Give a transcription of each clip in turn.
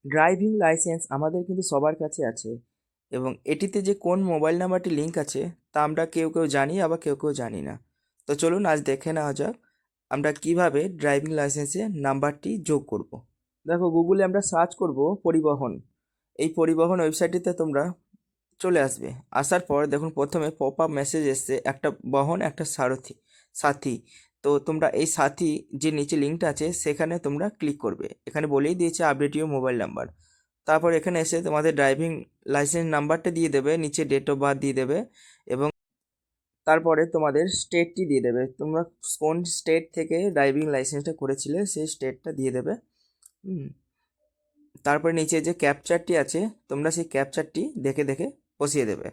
Driving licence আমাদের কিন্তু সবার কাছে আছে, এবং এটিতে যে কোন মোবাইল নাম্বারটি লিঙ্ক আছে তা আমরা কেউ কেউ জানি, আবার কেউ কেউ জানি না। তো চলুন আজ দেখে নেওয়া যাক আমরা কিভাবে ড্রাইভিং লাইসেন্সে নাম্বারটি যোগ করব। দেখো, গুগলে আমরা সার্চ করব পরিবহন। এই পরিবহন ওয়েবসাইটটিতে তোমরা চলে আসবে। আসার পর দেখুন প্রথমে পপ আপ মেসেজ এসছে, একটা বহন একটা সাথী। তো তোমরা এই সাথী যে নিচে লিঙ্কটা আছে সেখানে তোমরা ক্লিক করবে। এখানে বলেই দিয়েছে আপডেট ইউর মোবাইল নাম্বার। তারপর এখানে এসে তোমাদের ড্রাইভিং লাইসেন্স নাম্বারটা দিয়ে দেবে, নিচে ডেট অফ বার্থ দিয়ে দেবে, এবং তারপরে তোমাদের স্টেটটি দিয়ে দেবে, তোমরা কোন স্টেট থেকে ড্রাইভিং লাইসেন্সটা করেছিলে সেই স্টেটটা দিয়ে দেবে। তারপরে নিচে যে ক্যাপচারটি আছে তোমরা সেই ক্যাপচারটি দেখে দেখে বসিয়ে দেবে।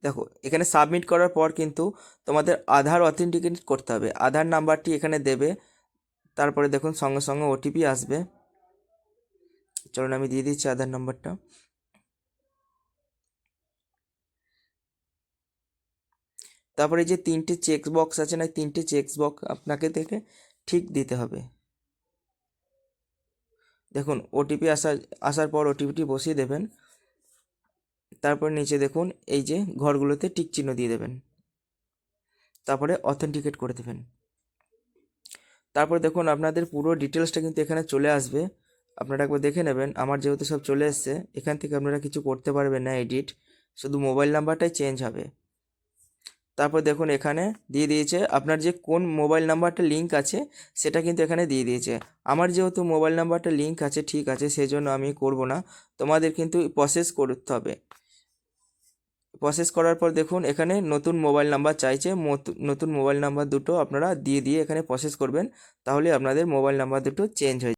দেখো, এখানে সাবমিট করার পর কিন্তু তোমাদের আধার অথেন্টিকেট করতে হবে, আধার নাম্বারটি এখানে দেবে। তারপরে দেখুন সঙ্গে সঙ্গে ওটিপি আসবে। চলুন আমি দিয়ে দিচ্ছি আধার নাম্বারটা। তারপরে যে তিনটে চেক বক্স আছে না, তিনটে চেক বক্স আপনাকে দেখে ঠিক দিতে হবে। দেখুন ওটিপি আসার পর ওটিপিটি বসিয়ে দেবেন। তারপর নিচে দেখুন এই যে ঘরগুলোতে টিক চিহ্ন দিয়ে দেবেন, তারপরে অথেন্টিকেট করে দেবেন। তারপর দেখুন আপনাদের পুরো ডিটেলসটা কিন্তু এখানে চলে আসবে, আপনারা একবার দেখে নেবেন। আমার যেহেতু সব চলে এসছে, এখান থেকে আপনারা কিছু করতে পারবেন না এডিট, শুধু মোবাইল নাম্বারটাই চেঞ্জ হবে। তারপর দেখুন এখানে দিয়ে দিয়েছে আপনার যে কোন মোবাইল নাম্বারটা লিঙ্ক আছে সেটা কিন্তু এখানে দিয়ে দিয়েছে। আমার যেহেতু মোবাইল নাম্বারটা লিঙ্ক আছে, ঠিক আছে, সেই জন্য আমি করব না, তোমাদের কিন্তু প্রসেস করতে হবে। প্রসেস করার পর দেখুন এখানে নতুন মোবাইল নাম্বার চাইছে, নতুন মোবাইল নাম্বার দুটো আপনারা দিয়ে এখানে প্রসেস করবেন, তাহলে আপনাদের মোবাইল নাম্বার দুটো চেঞ্জ হয়ে যাবে।